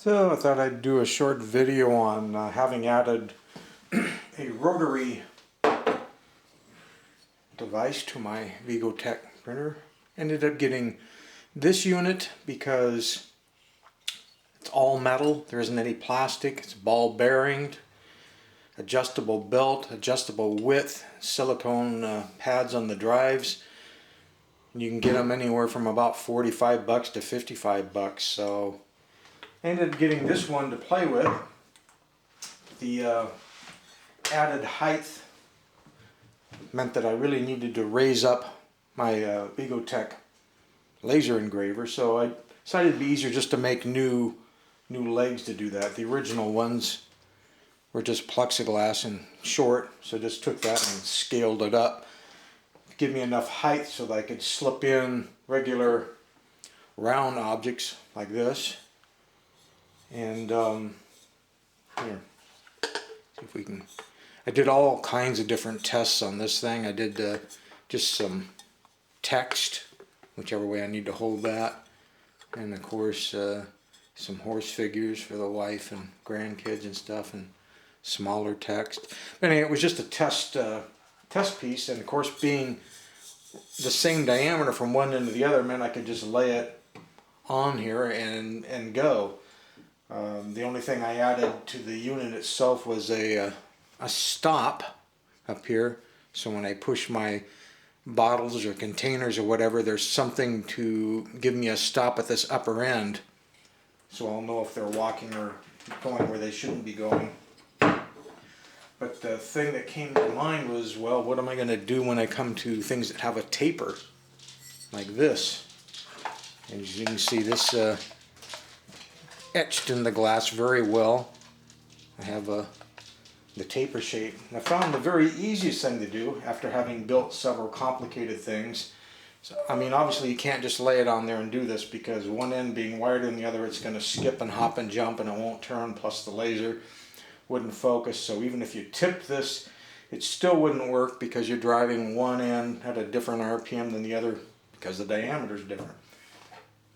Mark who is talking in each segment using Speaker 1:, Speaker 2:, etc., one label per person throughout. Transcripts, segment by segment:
Speaker 1: So I thought I'd do a short video on having added a rotary device to my Vigotec printer. Ended up getting this unit because it's all metal, there isn't any plastic, it's ball bearinged, adjustable belt, adjustable width, silicone pads on the drives. You can get them anywhere from about 45 bucks to 55 bucks. So I ended up getting this one to play with. The added height meant that I really needed to raise up my Vigotec laser engraver, so I decided it'd be easier just to make new legs to do that. The original ones were just plexiglass and short, so I just took that and scaled it up to give me enough height so that I could slip in regular round objects like this. And here, see if we can. I did all kinds of different tests on this thing. I did just some text, whichever way I need to hold that, and of course some horse figures for the wife and grandkids and stuff, and smaller text. But anyway, it was just a test piece, and of course being the same diameter from one end to the other meant I could just lay it on here and go. The only thing I added to the unit itself was a stop up here, so when I push my bottles or containers or whatever, there's something to give me a stop at this upper end, so I'll know if they're walking or going where they shouldn't be going. But the thing that came to mind was, well, what am I going to do when I come to things that have a taper like this? And as you can see, this etched in the glass very well. I have the taper shape. And I found the very easiest thing to do after having built several complicated things. So, I mean, obviously you can't just lay it on there and do this, because one end being wired in the other, it's going to skip and hop and jump and it won't turn, plus the laser wouldn't focus. So even if you tipped this, it still wouldn't work because you're driving one end at a different RPM than the other because the diameter is different.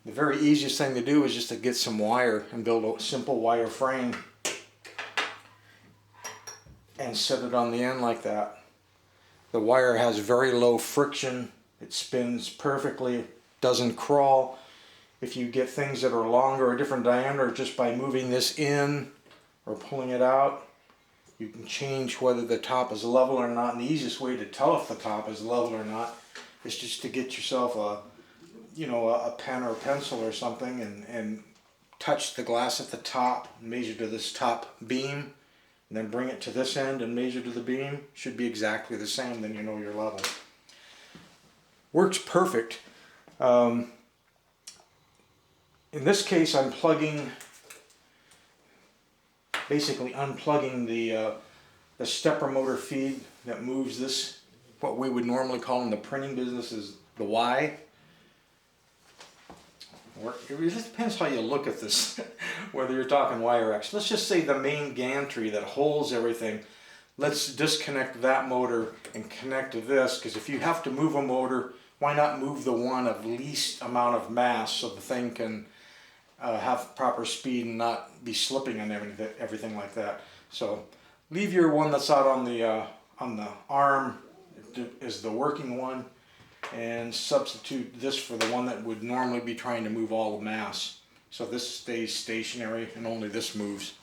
Speaker 1: The very easiest thing to do is just to get some wire and build a simple wire frame and set it on the end like that. The wire has very low friction, it spins perfectly, doesn't crawl. If you get things that are longer or different diameter, just by moving this in or pulling it out, you can change whether the top is level or not. And the easiest way to tell if the top is level or not is just to get yourself a pen or a pencil or something and touch the glass at the top, measure to this top beam, and then bring it to this end and measure to the beam. Should be exactly the same, then you know your level. Works perfect. In this case, I'm basically unplugging the stepper motor feed that moves this, what we would normally call in the printing business is the Y. It just depends how you look at this, whether you're talking Y or X. Let's just say the main gantry that holds everything. Let's disconnect that motor and connect to this, because if you have to move a motor, why not move the one of least amount of mass so the thing can have proper speed and not be slipping on everything like that. So leave your one that's out on the arm is the working one, and substitute this for the one that would normally be trying to move all the mass. So this stays stationary and only this moves.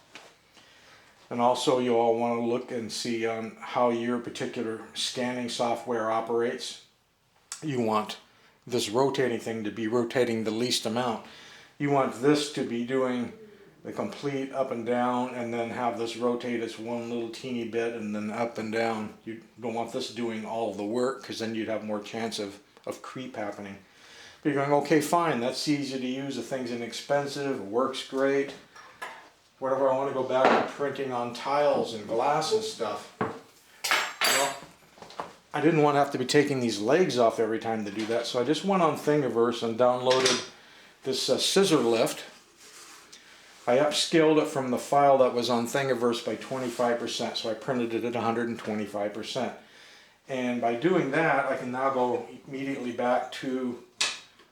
Speaker 1: And also you all want to look and see how your particular scanning software operates. You want this rotating thing to be rotating the least amount. You want this to be doing the complete up and down, and then have this rotate as one little teeny bit and then up and down. You don't want this doing all the work, because then you'd have more chance of creep happening. But you're going, okay, fine, that's easy to use, the thing's inexpensive, works great. Whatever, I want to go back to printing on tiles and glass and stuff. Well, I didn't want to have to be taking these legs off every time to do that, so I just went on Thingiverse and downloaded this scissor lift. I upscaled it from the file that was on Thingiverse by 25%, so I printed it at 125%. And by doing that, I can now go immediately back to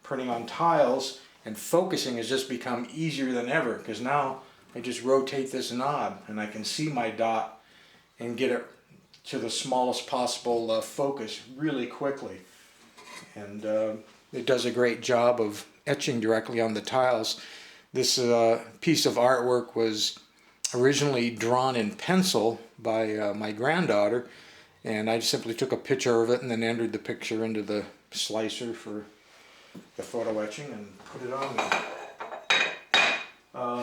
Speaker 1: printing on tiles And focusing has just become easier than ever, because now I just rotate this knob and I can see my dot and get it to the smallest possible focus really quickly. And it does a great job of etching directly on the tiles. This piece of artwork was originally drawn in pencil by my granddaughter, and I simply took a picture of it and then entered the picture into the slicer for the photo etching and put it on there.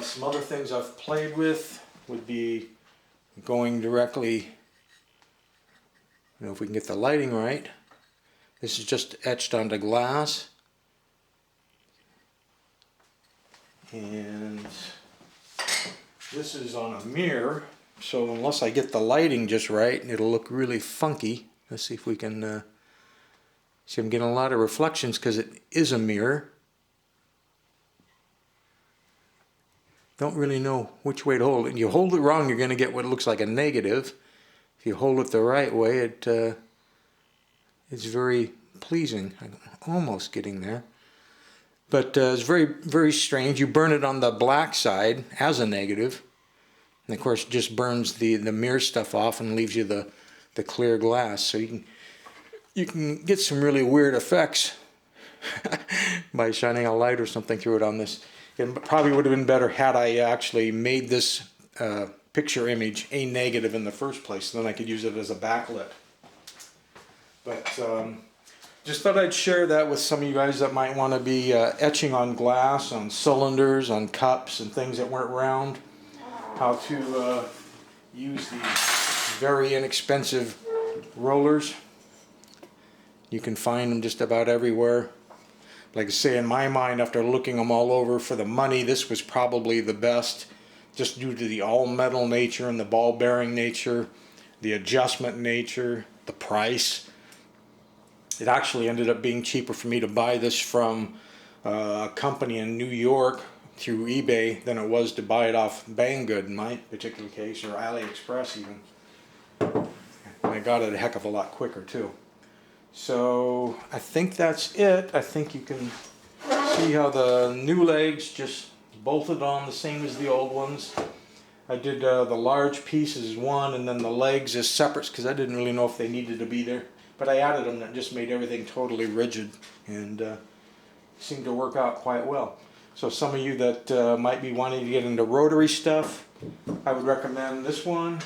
Speaker 1: Some other things I've played with would be going directly, if we can get the lighting right. This is just etched onto glass. And this is on a mirror, so unless I get the lighting just right, it'll look really funky. Let's see if we can see. I'm getting a lot of reflections because it is a mirror. Don't really know which way to hold it. You hold it wrong, you're going to get what looks like a negative. If you hold it the right way, it's very pleasing. I'm almost getting there. But it's very, very strange. You burn it on the black side as a negative. And of course it just burns the mirror stuff off and leaves you the clear glass. So you can get some really weird effects by shining a light or something through it on this. It probably would have been better had I actually made this picture image a negative in the first place. Then I could use it as a backlit. But just thought I'd share that with some of you guys that might want to be etching on glass, on cylinders, on cups and things that weren't round. How to use these very inexpensive rollers. You can find them just about everywhere. Like I say, in my mind, after looking them all over for the money, this was probably the best, just due to the all-metal nature and the ball-bearing nature, the adjustment nature, the price. It actually ended up being cheaper for me to buy this from a company in New York through eBay than it was to buy it off Banggood in my particular case, or AliExpress even. And I got it a heck of a lot quicker too. So I think that's it. I think you can see how the new legs just bolted on the same as the old ones. I did the large pieces one and then the legs as separates because I didn't really know if they needed to be there. But I added them, that just made everything totally rigid and seemed to work out quite well. So some of you that might be wanting to get into rotary stuff, I would recommend this one.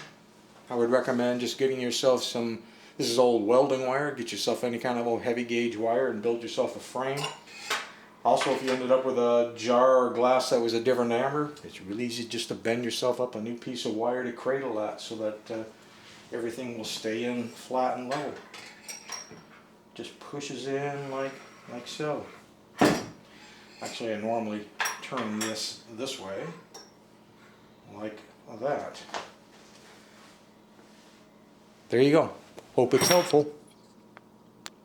Speaker 1: I would recommend just getting yourself some, this is old welding wire, get yourself any kind of old heavy gauge wire and build yourself a frame. Also, if you ended up with a jar or glass that was a different diameter, it's really easy just to bend yourself up a new piece of wire to cradle that so that everything will stay in flat and level. Just pushes in like so. Actually, I normally turn this way, like that. There you go. Hope it's helpful.